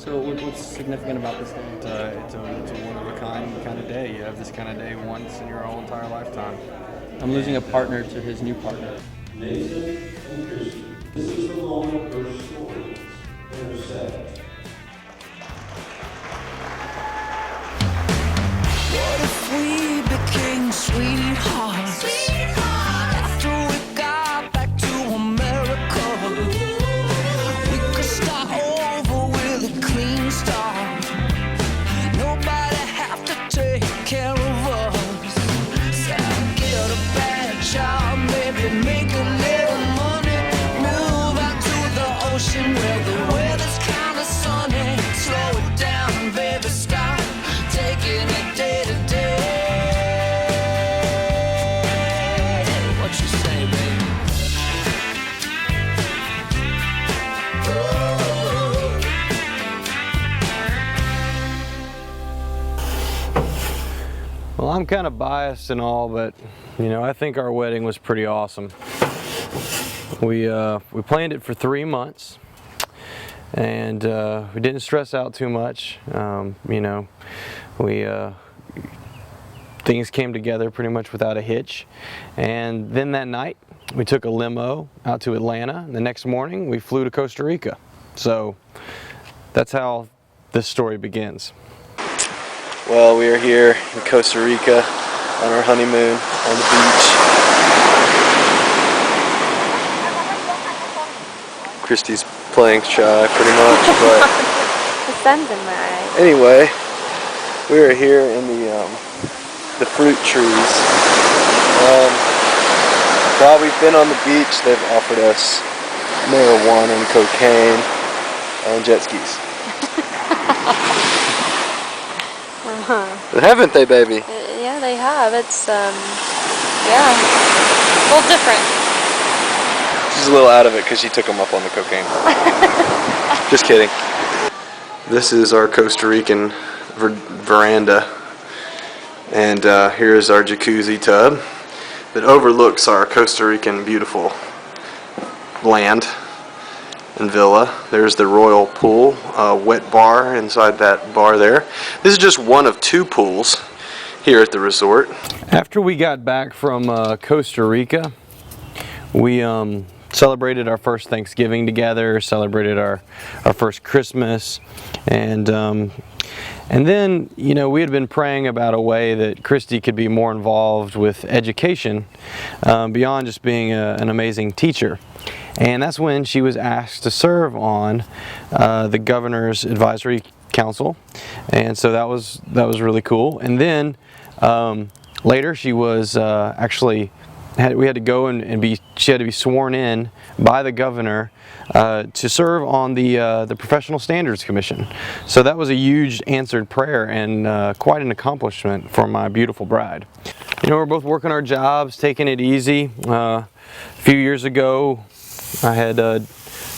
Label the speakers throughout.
Speaker 1: So what's significant about this day?
Speaker 2: It's a one-of-a-kind kind of day. You have this kind of day once in your whole entire lifetime.
Speaker 1: I'm losing a partner to his new partner.
Speaker 3: Nathan and Christy, this is the moment where stories intersect.
Speaker 4: What if we became sweethearts? After we got back to America, we could start over with a clean start. Nobody have to take care of us. So get a bad job, maybe make a little money, move out to the ocean where the weather's kinda sunny. Slow it down, baby, stop taking it day to day. What you say, baby?
Speaker 2: Well, I'm kind of biased and all, but you know, I think our wedding was pretty awesome. We planned it for 3 months, and we didn't stress out too much. You know, things came together pretty much without a hitch. And then that night, we took a limo out to Atlanta, and the next morning we flew to Costa Rica. So that's how this story begins. Well, we are here in Costa Rica on our honeymoon on the beach. Christy's playing shy pretty much, but
Speaker 5: The sun's in my eyes.
Speaker 2: anyway, we are here in the fruit trees. While we've been on the beach, they've offered us marijuana and cocaine and jet skis. Haven't they, baby?
Speaker 5: Yeah, they have. It's, yeah, a little different.
Speaker 2: She's a little out of it because she took them up on the cocaine. Just kidding. This is our Costa Rican veranda, and here's our jacuzzi tub that overlooks our Costa Rican beautiful land and villa. There's the royal pool, wet bar inside that bar there. This is just one of 2 pools here at the resort. After we got back from Costa Rica, we celebrated our first Thanksgiving together, celebrated our first Christmas, and then, you know, we had been praying about a way that Christy could be more involved with education beyond just being an amazing teacher. And that's when she was asked to serve on the Governor's Advisory Council, and so that was really cool. And then later she was we had to go and she had to be sworn in by the governor to serve on the Professional Standards Commission. So that was a huge answered prayer and quite an accomplishment for my beautiful bride. You know, we're both working our jobs, taking it easy. A few years ago, I had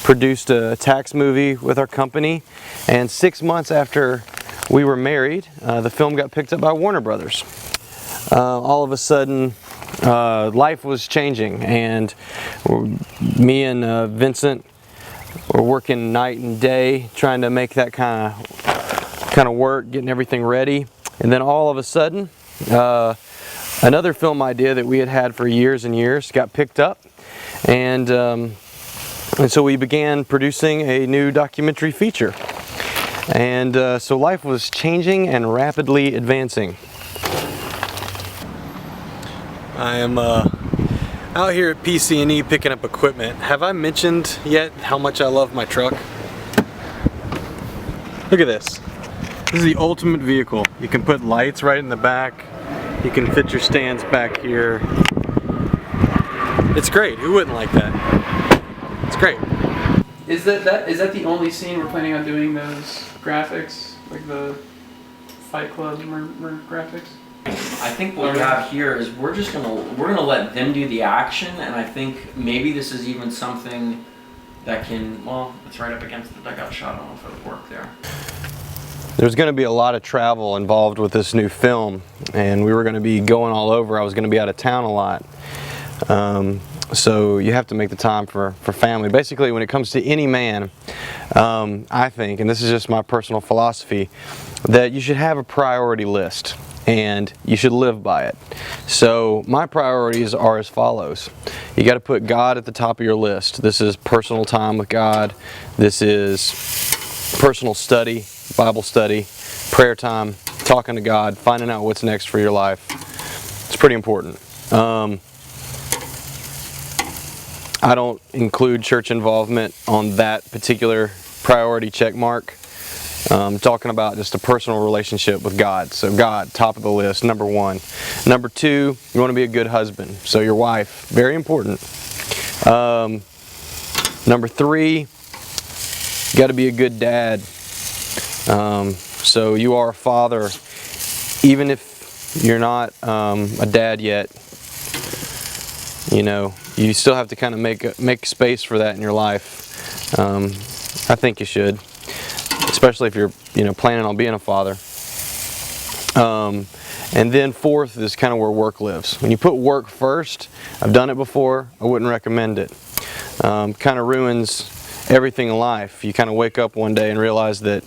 Speaker 2: produced a tax movie with our company, and 6 months after we were married, the film got picked up by Warner Brothers. All of a sudden, life was changing, and me and Vincent were working night and day trying to make that kind of work, getting everything ready. And then all of a sudden, another film idea that we had had for years and years got picked up, and so we began producing a new documentary feature. And so life was changing and rapidly advancing. I am out here at PC&E picking up equipment. Have I mentioned yet how much I love my truck? Look at this. This is the ultimate vehicle. You can put lights right in the back. You can fit your stands back here. It's great. Who wouldn't like that? It's great.
Speaker 1: Is that the only scene we're planning on doing those graphics, like the Fight Club murder graphics?
Speaker 6: I think what we have here is we're gonna let them do the action, and I think maybe this is even something that can, well, it's right up against the dugout shot. I don't know if it would work there.
Speaker 2: There's going to be a lot of travel involved with this new film, and we were going to be going all over. I was going to be out of town a lot. So you have to make the time for family. Basically, when it comes to any man, I think, and this is just my personal philosophy, that you should have a priority list and you should live by it. So my priorities are as follows. You got to put God at the top of your list. This is personal time with God. This is personal study, Bible study, prayer time, talking to God, finding out what's next for your life. It's pretty important. I don't include church involvement on that particular priority check mark. I'm talking about just a personal relationship with God. So God, top of the list, number one. Number two, you want to be a good husband. So your wife, very important. Number three, you got to be a good dad. So you are a father, even if you're not a dad yet. You know, you still have to kind of make space for that in your life. I think you should, especially if you're planning on being a father. And then fourth is kind of where work lives. When you put work first, I've done it before, I wouldn't recommend it. Kind of ruins everything in life. You kind of wake up one day and realize that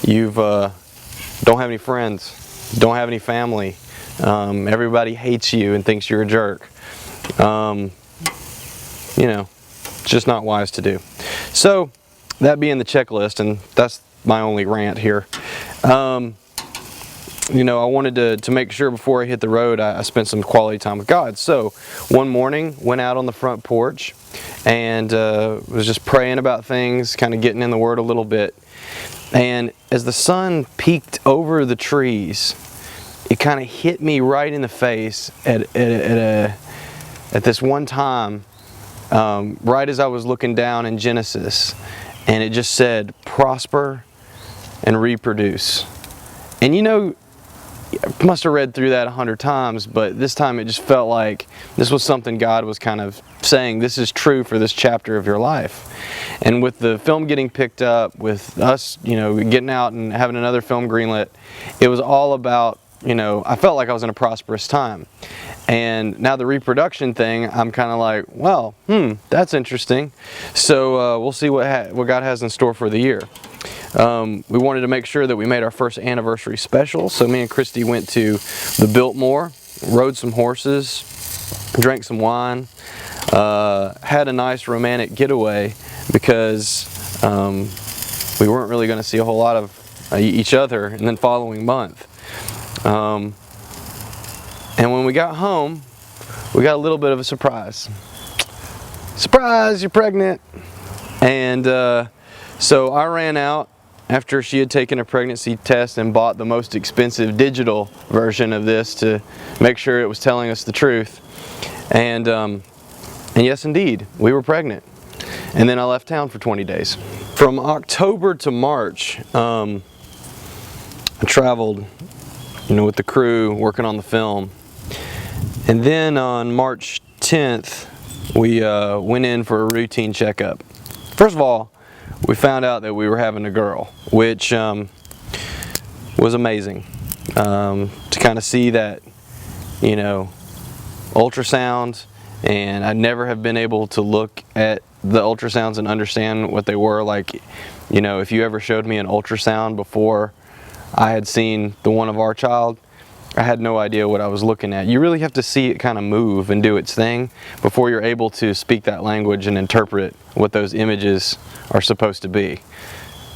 Speaker 2: you've don't have any friends, don't have any family. Everybody hates you and thinks you're a jerk. It's just not wise to do. So, that being the checklist, and that's my only rant here. I wanted to make sure before I hit the road, I spent some quality time with God. So, one morning, went out on the front porch and was just praying about things, kind of getting in the Word a little bit. And as the sun peeked over the trees, it kind of hit me right in the face at this one time, right as I was looking down in Genesis, and it just said, prosper and reproduce. And I must have read through that 100 times, but this time it just felt like this was something God was kind of saying, this is true for this chapter of your life. And with the film getting picked up, with us, getting out and having another film greenlit, it was all about, I felt like I was in a prosperous time. And now the reproduction thing, I'm kind of like, well, that's interesting. So we'll see what God has in store for the year. We wanted to make sure that we made our first anniversary special. So me and Christy went to the Biltmore, rode some horses, drank some wine, had a nice romantic getaway because we weren't really going to see a whole lot of each other in the following month. And when we got home, we got a little bit of a surprise. Surprise, you're pregnant! And so I ran out after she had taken a pregnancy test and bought the most expensive digital version of this to make sure it was telling us the truth. And yes, indeed, we were pregnant. And then I left town for 20 days. From October to March, I traveled, with the crew working on the film. And then on March 10th, we went in for a routine checkup. First of all, we found out that we were having a girl, which was amazing. To kind of see that, ultrasound, and I never have been able to look at the ultrasounds and understand what they were. Like, if you ever showed me an ultrasound before I had seen the one of our child, I had no idea what I was looking at. You really have to see it kind of move and do its thing before you're able to speak that language and interpret what those images are supposed to be.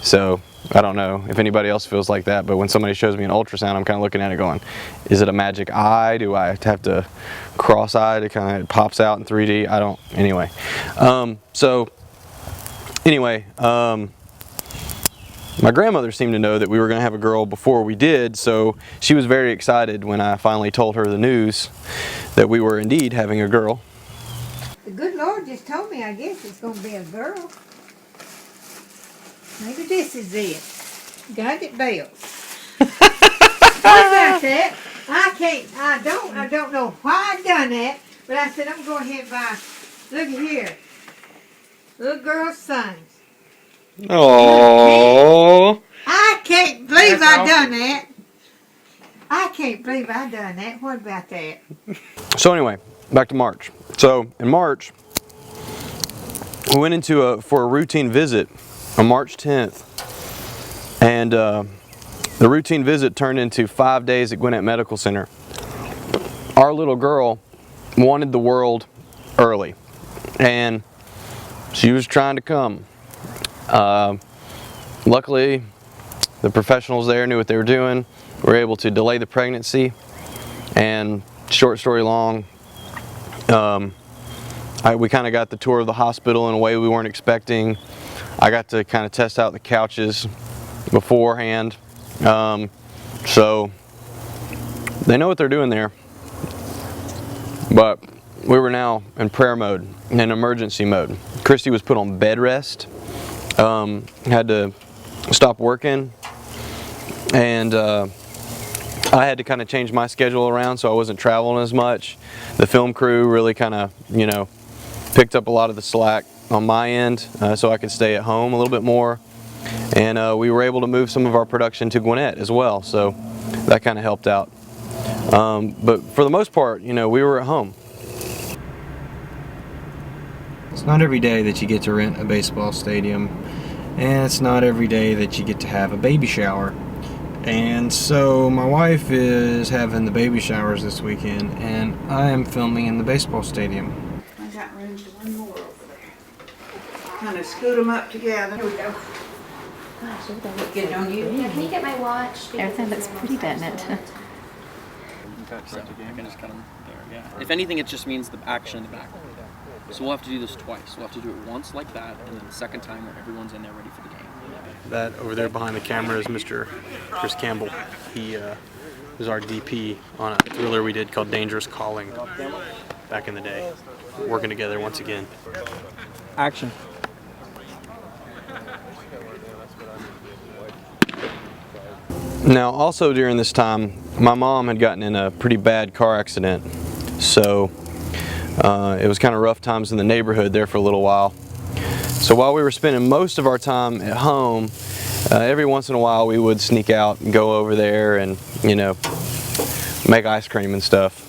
Speaker 2: So, I don't know if anybody else feels like that, but when somebody shows me an ultrasound, I'm kind of looking at it going, is it a magic eye? Do I have to cross-eye to kind of, it pops out in 3D? I don't, anyway. My grandmother seemed to know that we were going to have a girl before we did, so she was very excited when I finally told her the news that we were indeed having a girl.
Speaker 7: The good Lord just told me, I guess it's going to be a girl. Maybe this is it. Got it, Bill. What about that? I don't know why I done that, but I said I'm going ahead and buy, look here, little girl's sons.
Speaker 2: Aww.
Speaker 7: I can't believe I done that. I can't believe I done that. What about that?
Speaker 2: So anyway, back to March. So in March, we went into for a routine visit on March 10th, and the routine visit turned into 5 days at Gwinnett Medical Center. Our little girl wanted the world early, and she was trying to come. Luckily, the professionals there knew what they were doing. We were able to delay the pregnancy, and short story long, we kind of got the tour of the hospital in a way we weren't expecting. I got to kind of test out the couches beforehand. So they know what they're doing there. But we were now in prayer mode, in emergency mode. Christy was put on bed rest, had to stop working, and I had to kind of change my schedule around so I wasn't traveling as much. The film crew really kind of, you know, picked up a lot of the slack on my end, so I could stay at home a little bit more. And we were able to move some of our production to Gwinnett as well, so that kind of helped out. But for the most part, you know, we were at home.
Speaker 8: It's not every day that you get to rent a baseball stadium, and it's not every day that you get to have a baby shower. And so my wife is having the baby showers this weekend, and I am filming in the baseball stadium.
Speaker 7: I got room for one more over there. Kind of scoot them up together. Here we go.
Speaker 9: Gosh, everything looks
Speaker 7: Get it on you?
Speaker 9: Yeah, can you get my watch?
Speaker 5: Everything looks pretty, doesn't it?
Speaker 10: So I can just cut them there, yeah. If anything, it just means the action in the back. So we'll have to do this twice. We'll have to do it once like that, and then the second time where everyone's in there ready for the game.
Speaker 2: That over there behind the camera is Mr. Chris Campbell. He was our DP on a thriller we did called Dangerous Calling back in the day. Working together once again.
Speaker 10: Action.
Speaker 2: Now, also during this time, my mom had gotten in a pretty bad car accident, so it was kind of rough times in the neighborhood there for a little while. So while we were spending most of our time at home, every once in a while we would sneak out and go over there and, you know, make ice cream and stuff.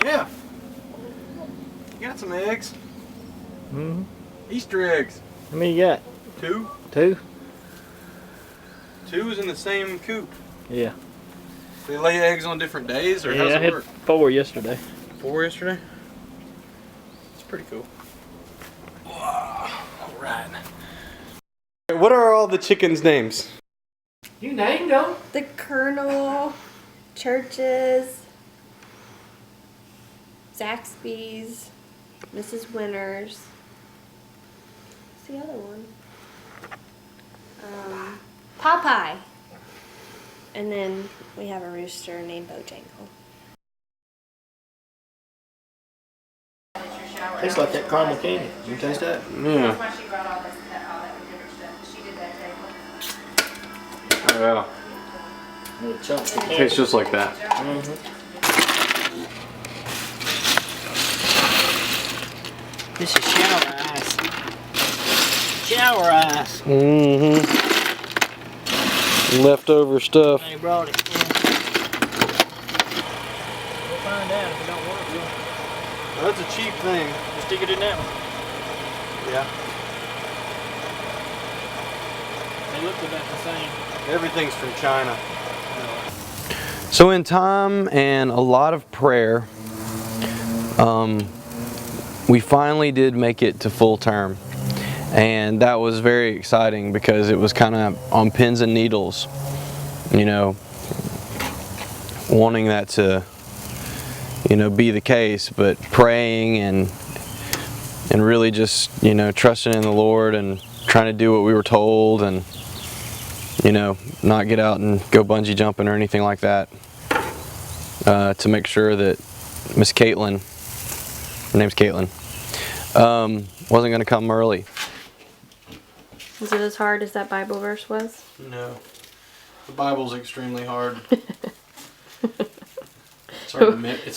Speaker 2: Yeah. You got some eggs.
Speaker 8: Mm-hmm.
Speaker 2: Easter eggs.
Speaker 8: How many you got?
Speaker 2: 2.
Speaker 8: 2?
Speaker 2: 2 is in the same coop.
Speaker 8: Yeah.
Speaker 2: They lay eggs on different days, or
Speaker 8: Yeah,
Speaker 2: how's
Speaker 8: I
Speaker 2: it
Speaker 8: had
Speaker 2: work?
Speaker 8: 4 yesterday.
Speaker 2: 4 yesterday? It's pretty cool. Alright. What are all the chickens' names?
Speaker 1: You named them?
Speaker 5: The Colonel, Churches, Zaxby's, Mrs. Winters. What's the other one? Popeye. And then we have a rooster named Bojangle.
Speaker 8: Tastes like that caramel candy. You taste that?
Speaker 2: Yeah. Oh,
Speaker 8: Little chunks of
Speaker 2: yeah.
Speaker 8: candy.
Speaker 2: Tastes just like that.
Speaker 8: This is shower ice. Shower ice.
Speaker 2: Mm-hmm. Leftover stuff.
Speaker 8: They brought it. Yeah. We'll find out if it don't work. We'll
Speaker 2: That's a cheap thing.
Speaker 8: just stick it in that one.
Speaker 2: Yeah.
Speaker 8: They look about the same.
Speaker 2: Everything's from China. So in time and a lot of prayer, we finally did make it to full term. And that was very exciting because it was kind of on pins and needles, you know, wanting that to, you know, be the case, but praying and really just, you know, trusting in the Lord and trying to do what we were told and, you know, not get out and go bungee jumping or anything like that, to make sure that Miss Caitlin, her name's Caitlin, wasn't going to come early.
Speaker 5: Was it as hard as that Bible verse was?
Speaker 2: No. The Bible's extremely hard. It's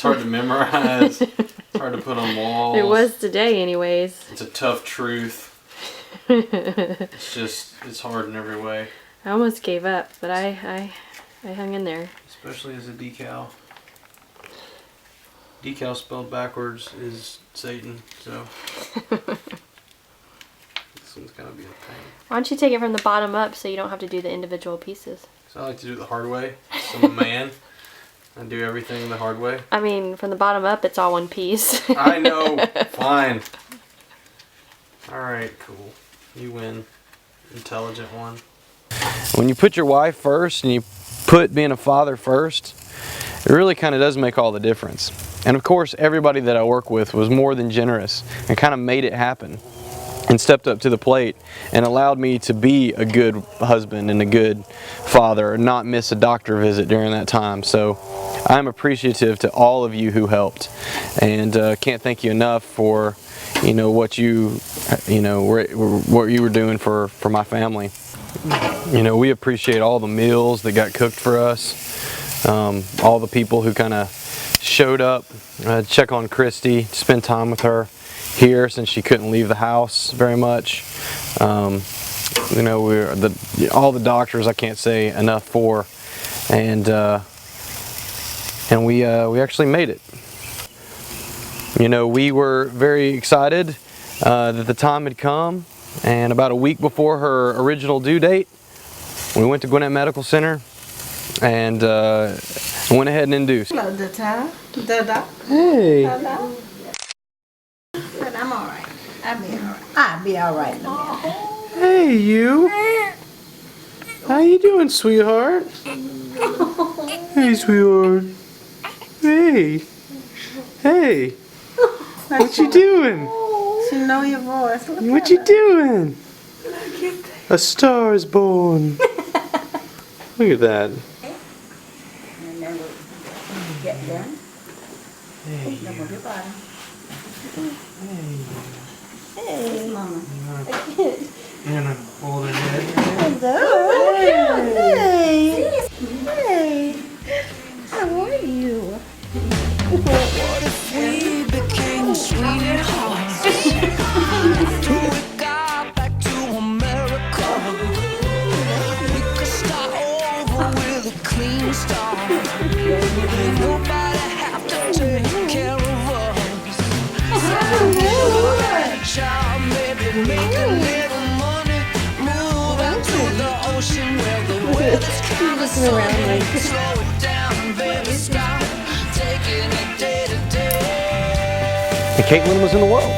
Speaker 2: hard to memorize. It's hard to put on walls.
Speaker 5: It was today anyways.
Speaker 2: It's a tough truth.
Speaker 8: It's hard in every way.
Speaker 5: I almost gave up, but I hung in there.
Speaker 8: Especially as a decal. Decal spelled backwards is Satan, so this one's gonna be a pain.
Speaker 5: Why don't you take it from the bottom up so you don't have to do the individual pieces?
Speaker 8: So I like to do it the hard way. So I'm a man. I do everything the hard way.
Speaker 5: I mean, from the bottom up, it's all one piece.
Speaker 8: I know. Fine. Alright, cool. You win. Intelligent one. When you put your wife first and you put being a father first, it really kind of does make all the difference. And of course, everybody that I work with was more than generous and kind of made it happen and stepped up to the plate and allowed me to be a good husband and a good father and not miss a doctor visit during that time. So I'm appreciative to all of you who helped, and can't thank you enough for what you were doing for my family. We appreciate all the meals that got cooked for us, all the people who kind of showed up, check on Christy, spend time with her here since she couldn't leave the house very much. All the doctors I can't say enough for, and we actually made it. We were very excited that the time had come, and about a week before her original due date, we went to Gwinnett Medical Center and went ahead and induced.
Speaker 7: Hello, Dada.
Speaker 8: Hey.
Speaker 7: Hello. But I'm all right. I'll be all right in a minute.
Speaker 8: Hey, you. How you doing, sweetheart? Hey, sweetheart. Hey. Hey. What you doing?
Speaker 7: She know your voice.
Speaker 8: What you doing? A star is born. Look at that.
Speaker 7: And then we'll get done. Hey. Then we'll get by. Hey, Mama.
Speaker 8: You're gonna hold her head.
Speaker 7: Hello. Hey. Hey. How are you?
Speaker 4: What if we became sweethearts? After we got back to America, we could start over with a clean start. Nobody have to take care of us. Child, maybe make a little money, move out to the ocean where the weather's kind of sunny. Slow it down, baby, stop taking it day to day.
Speaker 8: And Caitlin was in the world.